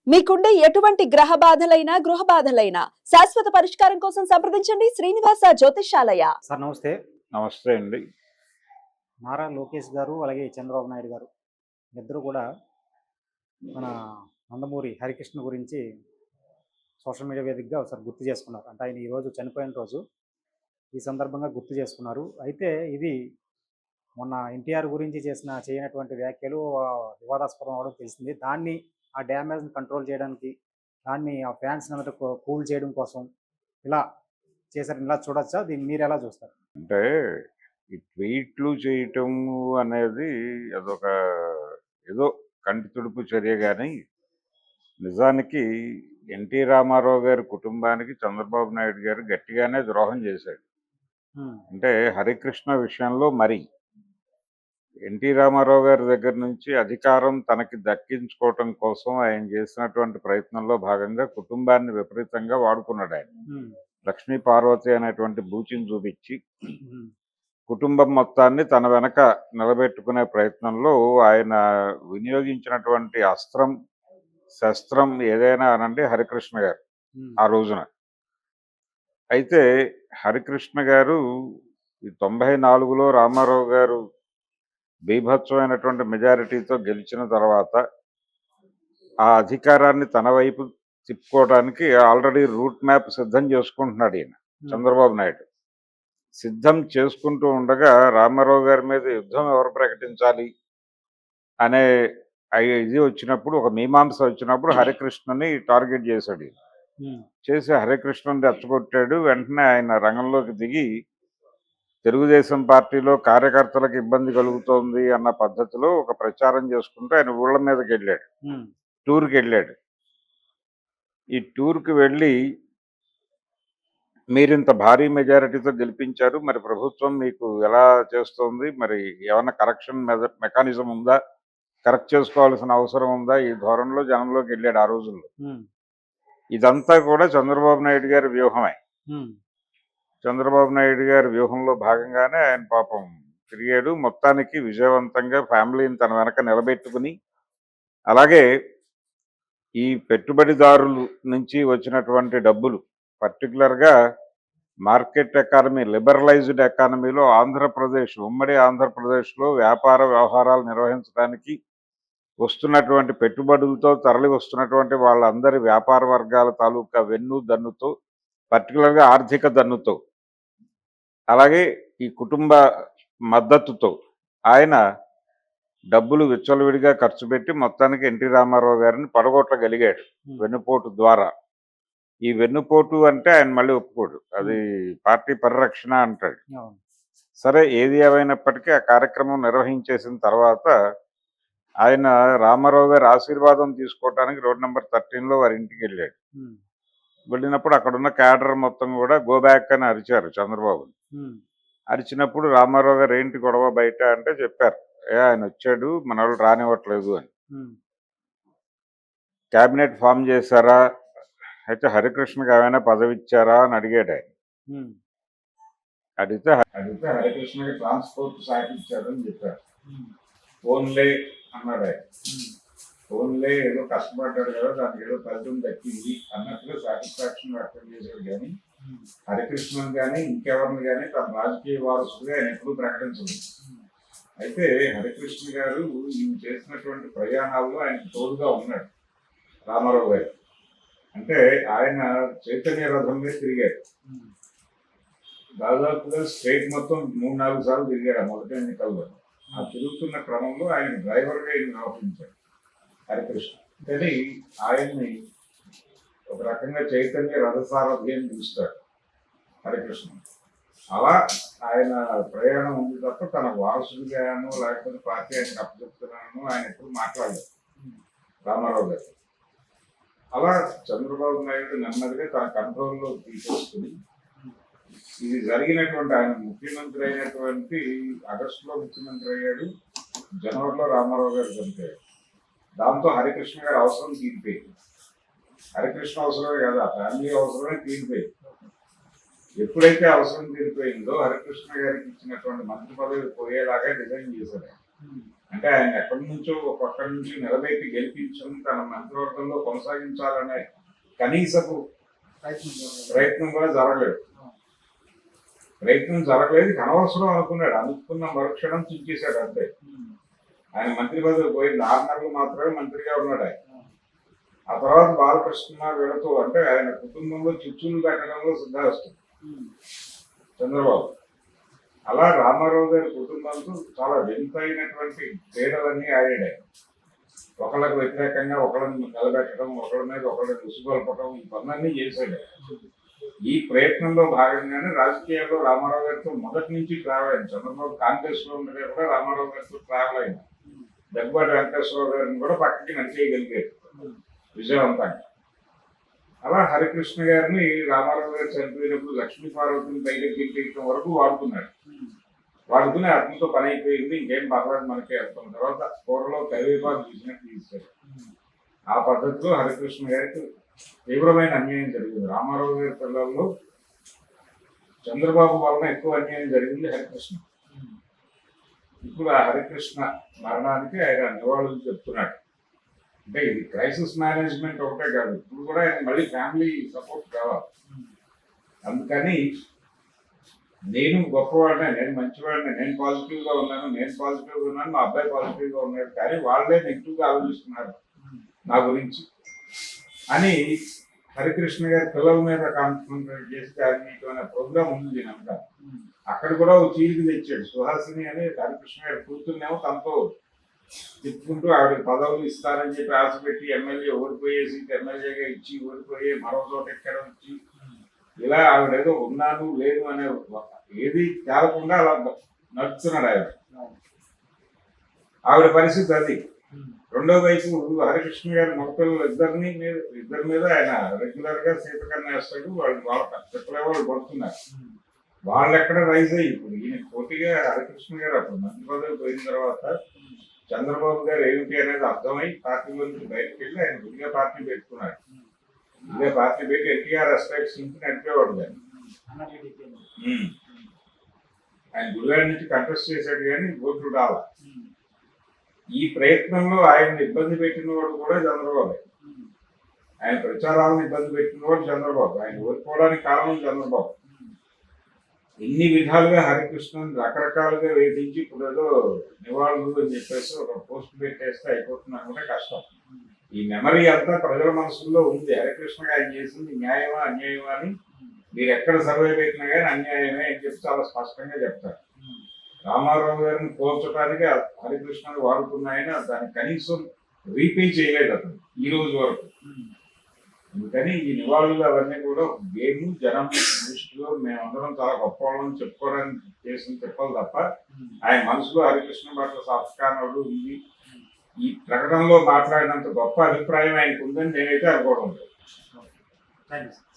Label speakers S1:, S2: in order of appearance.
S1: మీకుండే ఎటువంటి గ్రహ బాధలైనా గృహ బాధలైనా శాశ్వత పరిష్కారం కోసం సంప్రదించండి శ్రీనివాస జ్యోతిషాలయ.
S2: సార్ నమస్తే.
S3: నమస్తే అండి.
S2: నారా లోకేష్ గారు అలాగే చంద్రబాబు నాయుడు గారు ఇద్దరు కూడా మన నందమూరి హరికృష్ణ గురించి సోషల్ మీడియా వేదికగా ఒకసారి గుర్తు చేసుకున్నారు. అంటే ఆయన ఈరోజు చనిపోయిన రోజు ఈ సందర్భంగా గుర్తు చేసుకున్నారు. అయితే ఇది మొన్న ఎన్టీఆర్ గురించి చేయనటువంటి వ్యాఖ్యలు వివాదాస్పదం అవడం తెలిసింది. దాన్ని ఆ డ్యామేజ్ని కంట్రోల్ చేయడానికి, దాన్ని ఆ ఫ్యాన్స్ అందరూ కూల్ చేయడం కోసం ఇలా చేశారు. ఇలా చూడొచ్చా? దీన్ని మీరు ఎలా చూస్తారు?
S3: అంటే ఈ ట్వీట్లు చేయటం అనేది అదొక ఏదో కంటి తుడుపు చర్య, కానీ నిజానికి ఎన్టీ రామారావు గారి కుటుంబానికి చంద్రబాబు నాయుడు గారు గట్టిగానే ద్రోహం చేశాడు. అంటే హరికృష్ణ విషయంలో మరి ఎన్టీ రామారావు గారి దగ్గర నుంచి అధికారం తనకి దక్కించుకోవటం కోసం ఆయన చేసినటువంటి ప్రయత్నంలో భాగంగా కుటుంబాన్ని విపరీతంగా వాడుకున్నాడు. ఆయన లక్ష్మీ పార్వతి అనేటువంటి బూచిని చూపించి కుటుంబం మొత్తాన్ని తన వెనక నిలబెట్టుకునే ప్రయత్నంలో ఆయన వినియోగించినటువంటి అస్త్రం శస్త్రం ఏదైనా అనండి హరికృష్ణ గారు ఆ రోజున. అయితే హరికృష్ణ గారు ఈ 94లో రామారావు గారు బీభత్సమైనటువంటి మెజారిటీతో గెలిచిన తర్వాత ఆ అధికారాన్ని తన వైపు తిప్పుకోవడానికి ఆల్రెడీ రూట్ మ్యాప్ సిద్ధం చేసుకుంటున్నాడు ఈయన చంద్రబాబు నాయుడు. సిద్ధం చేసుకుంటూ ఉండగా రామారావు గారి మీద యుద్ధం ఎవరు ప్రకటించాలి అనే ఇది వచ్చినప్పుడు, ఒక మీమాంస వచ్చినప్పుడు హరికృష్ణని టార్గెట్ చేశాడు ఈయన. చేసి హరికృష్ణని రెచ్చగొట్టాడు. వెంటనే ఆయన రంగంలోకి దిగి తెలుగుదేశం పార్టీలో కార్యకర్తలకు ఇబ్బంది కలుగుతోంది అన్న పద్ధతిలో ఒక ప్రచారం చేసుకుంటూ ఆయన ఊళ్ళ మీదకి వెళ్ళాడు, టూర్కి వెళ్ళాడు. ఈ టూర్కి వెళ్ళి మీరింత భారీ మెజారిటీతో గెలిపించారు, మరి ప్రభుత్వం మీకు ఎలా చేస్తోంది, మరి ఏమన్నా కరెక్షన్ మెకానిజం ఉందా, కరెక్ట్ చేసుకోవాల్సిన అవసరం ఉందా, ఈ ధోరణిలో జనంలోకి వెళ్ళాడు ఆ రోజుల్లో. ఇదంతా కూడా చంద్రబాబు నాయుడు గారి వ్యూహమే. చంద్రబాబు నాయుడు గారి వ్యూహంలో భాగంగానే ఆయన పాపం తిరిగాడు. మొత్తానికి విజయవంతంగా ఫ్యామిలీని తన వెనక నిలబెట్టుకుని, అలాగే ఈ పెట్టుబడిదారుల నుంచి వచ్చినటువంటి డబ్బులు, పర్టికులర్గా మార్కెట్ ఎకానమీ, లిబరలైజ్డ్ ఎకానమీలో ఆంధ్రప్రదేశ్, ఉమ్మడి ఆంధ్రప్రదేశ్లో వ్యాపార వ్యవహారాలు నిర్వహించడానికి వస్తున్నటువంటి పెట్టుబడులతో తరలి వస్తున్నటువంటి వాళ్ళందరి వ్యాపార వర్గాల తాలూకా వెన్ను దన్నుతో, పర్టికులర్గా ఆర్థిక దన్నుతో, అలాగే ఈ కుటుంబ మద్దతుతో ఆయన డబ్బులు విచ్చలవిడిగా ఖర్చు పెట్టి మొత్తానికి ఎన్టీ రామారావు గారిని పడగొట్టగలిగాడు వెన్నుపోటు ద్వారా. ఈ వెన్నుపోటు అంటే ఆయన మళ్ళీ ఒప్పుకోడు, అది పార్టీ పరిరక్షణ అంటాడు. సరే, ఏది ఏమైనప్పటికీ ఆ కార్యక్రమం నిర్వహించేసిన తర్వాత ఆయన రామారావు గారి ఆశీర్వాదం తీసుకోవడానికి రోడ్ నెంబర్ 13లో వారి ఇంటికి వెళ్ళాడు. వెళ్ళినప్పుడు అక్కడున్న క్యాడర్ మొత్తం కూడా గో బ్యాక్ అని అరిచారు చంద్రబాబు. అరిచినప్పుడు రామారావు గారు ఏంటి గొడవ బయట అంటే చెప్పారు, ఆయన వచ్చాడు, మన వాళ్ళు రానివ్వట్లేదు అని. క్యాబినెట్ ఫామ్ చేశారా, అయితే హరికృష్ణకి ఏమైనా పదవి ఇచ్చారా అని అడిగాడు ఆయన. అడిగితే హరికృష్ణకి ట్రాన్స్పోర్ట్ శాఖ ఇచ్చారని చెప్పారు. ఫోన్లే అన్నాడు ఆయన. ఫోన్లే ఏదో కష్టపడ్డాడు కదా, దానికి ఏదో ఫలితం దక్కింది అన్నట్టుగా సాటిస్ఫాక్షన్ వ్యక్తం చేశాడు. కానీ హరికృష్ణన్ కానీ ఇంకెవరిని కానీ తన రాజకీయ వారసుగా ఆయన ఎప్పుడూ ప్రకటించలేదు. అయితే హరికృష్ణ గారు ఈయన చేసినటువంటి ప్రయాణాల్లో ఆయన తోడుగా ఉన్నాడు రామారావు గారు. అంటే ఆయన చైతన్య రథం మీద తిరిగాడు. దాదాపుగా స్టేట్ మొత్తం 3-4 సార్లు తిరిగాడు ఆ మొదటి ఎన్నికల్లో. ఆ తిరుగుతున్న క్రమంలో ఆయన డ్రైవర్గా ఆయన వ్యవహరించాడు హరికృష్ణ. కానీ ఆయన్ని ఒక రకంగా చైతన్య రథసారథి అని పిలుస్తాడు హరికృష్ణ. అలా ఆయన ప్రయాణం ఉంది తప్ప తన వారసుడిగాను లేకపోతే పార్టీ ఆయనకు అప్పచెప్తున్నాను ఆయన ఎప్పుడు మాట్లాడలేదు రామారావు గారు. అలా చంద్రబాబు నాయుడు నెమ్మదిగా తన కంట్రోల్లో తీసేసుకుని ఇది జరిగినటువంటి, ఆయన ముఖ్యమంత్రి అయినటువంటి ఆగస్టులో ముఖ్యమంత్రి అయ్యాడు, జనవరిలో రామారావు గారు చనిపోయాడు. దాంతో హరికృష్ణ గారి అవసరం తీరిపోయింది. హరికృష్ణ అవసరమే కాదు, ఆ ఫ్యామిలీ అవసరమే తీరిపోయింది. ఎప్పుడైతే అవసరం తీరిపోయిందో హరికృష్ణ గారికి ఇచ్చినటువంటి మంత్రి పదవి పోయేలాగా డిజైన్ చేశాడు. అంటే ఆయన ఎక్కడి నుంచో ఒక్కొక్కడి నుంచి నిలబెట్టి గెలిపించడం తన మంత్రివర్గంలో కొనసాగించాలనే కనీసపు ప్రయత్నం కూడా జరగలేదు. అనవసరం అనుకున్నాడు. అనుకున్న మరుక్షణం చించేశాడు అంతే. ఆయన మంత్రి పదవి పోయింది. 6 నెలలు మాత్రమే మంత్రిగా ఉన్నాడు ఆయన. ఆ తర్వాత బాలకృష్ణ వీళ్ళతో అంటే ఆయన కుటుంబంలో చిచ్చులు పెట్టడంలో సిద్ధాస్తు చంద్రబాబు. అలా రామారావు గారి కుటుంబంతో చాలా వింతైనటువంటి క్రీడలన్నీ ఆడాడు. ఒకళ్ళకు వ్యతిరేకంగా ఒకళ్ళని నిలబెట్టడం, ఒకళ్ళ మీద ఒకళ్ళని ఉసుగొల్పడం, ఈ పనులన్నీ చేశాడు. ఈ ప్రయత్నంలో భాగంగానే రాజకీయాల్లో రామారావు గారితో మొదటి నుంచి ట్రావెల్ అయింది. చంద్రబాబు కాంగ్రెస్ లో ఉండగా కూడా రామారావు గారితో ట్రావెల్ అయింది. దగ్గుబాటి వెంకటేశ్వరరావు గారిని కూడా పక్కకి నడిచేయగలిగారు విజయవంతంగా. అలా హరికృష్ణ గారిని రామారావు గారు చనిపోయినప్పుడు లక్ష్మీ పార్వతిని బయటకు గిట్టేయడం వరకు వాడుకుని అతనితో పని అయిపోయింది, ఇంకేం పర్లేదు మనకి అనుకున్న తర్వాత కూరలో కరివేపాకు తీసినట్టు తీశారు. ఆ పద్ధతిలో హరికృష్ణ గారికి తీవ్రమైన అన్యాయం జరిగింది. రామారావు గారి పిల్లల్లో చంద్రబాబు వలన ఎక్కువ అన్యాయం జరిగింది హరికృష్ణ. ఇప్పుడు ఆ హరికృష్ణ మరణానికి ఆయన నివాళులు చెప్తున్నాడు. అంటే ఇది క్రైసిస్ మేనేజ్మెంట్ ఒకటే కాదు, ఇప్పుడు కూడా ఆయన మళ్ళీ ఫ్యామిలీ సపోర్ట్ కావాలి. అందుకని నేను గొప్పవాడినే, నేను మంచివాడినే, నేను పాజిటివ్గా ఉన్నాను, మా అబ్బాయి పాజిటివ్గా ఉన్నాడు, కానీ వాళ్ళే నెగిటివ్గా ఆలోచిస్తున్నారు నా గురించి అని హరికృష్ణ గారి పిల్లల మీద కాన్సన్ట్రేట్ చేసి అనే ప్రోగ్రామ్ ఉంది దీనంతా. అక్కడ కూడా ఒక చీలికి తెచ్చాడు. సుహాసిని అని హరికృష్ణ గారి కూతుర్నేమో తనతో తిప్పుకుంటూ ఆవిడ పదవులు ఇస్తారని చెప్పి ఆశపెట్టి ఎమ్మెల్యే ఓడిపోయే సీట్ ఎమ్మెల్యేగా ఇచ్చి ఓడిపోయే మరో చోట ఎక్కడం ఇచ్చి ఇలా ఆవిడేదో ఉన్నాను లేదు అనే ఏది తేలకుండా అలా నడుస్తున్నాడు ఆయన. ఆవిడ పరిస్థితి అది. రెండో వైపు హరికృష్ణ గారి మగపిల్లలు ఇద్దరి మీద ఆయన రెగ్యులర్ గా సీతకన్నా వేస్తాడు. వాళ్ళ చెప్పలే వాళ్ళు పడుతున్నారు. వాళ్ళు ఎక్కడ రైజ్ అయ్యి ఇప్పుడు ఈయన పోటీగా హరికృష్ణ గారు అప్పుడు మంత్రి పదవి పోయిన తర్వాత చంద్రబాబు గారు ఏమిటి అనేది అర్థమై పార్టీలో నుంచి బయటకు వెళ్ళి ఆయన విడిగా పార్టీ పెట్టుకున్నాడు. విడిగా పార్టీ పెట్టి ఎన్టీఆర్ ఎస్టేట్స్ నుంచి నడిపేవాడు కానీ ఆయన గుడివాడ నుంచి కంటెస్ట్ చేశాడు కానీ ఓట్లు రావాలి. ఈ ప్రయత్నంలో ఆయన ఇబ్బంది పెట్టిన వాడు కూడా చంద్రబాబు. ఆయన ప్రచారాలను ఇబ్బంది పెట్టిన వాడు చంద్రబాబు. ఆయన ఓడిపోవడానికి కారణం చంద్రబాబు. ఎన్ని విధాలుగా హరికృష్ణన్ రకరకాలుగా వేధించి ఇప్పుడు ఏదో నివాళులు అని చెప్పేసి ఒక పోస్ట్ పెట్టేస్తే అయిపోతున్నా కూడా కష్టం. ఈ మెమరీ అంతా ప్రజల మనసుల్లో ఉంది. హరికృష్ణ ఆయన చేసింది న్యాయమా అన్యాయమా అని మీరు ఎక్కడ సర్వే పెట్టినా కానీ అన్యాయమే అని చెప్పి చాలా స్పష్టంగా చెప్తారు. రామారావు గారిని పోల్చడానికి హరికృష్ణని వాడుతున్నాయని దాన్ని కనీసం రీపే చేయలేదు అతను ఈ రోజు వరకు. అందుకని ఈ నివాళులు అవన్నీ కూడా గేమ్ జనం దృష్టిలో మేమందరం చాలా గొప్ప వాళ్ళని చెప్పుకోవడానికి చేసిన చెప్పాలి తప్ప ఆయన మనసులో హరికృష్ణ పట్ల సంస్కారాలు ఉంది. ఈ ప్రకటనలో మాట్లాడినంత గొప్ప అభిప్రాయం ఆయనకు ఉందని నేనైతే అనుకోవడం లేదు.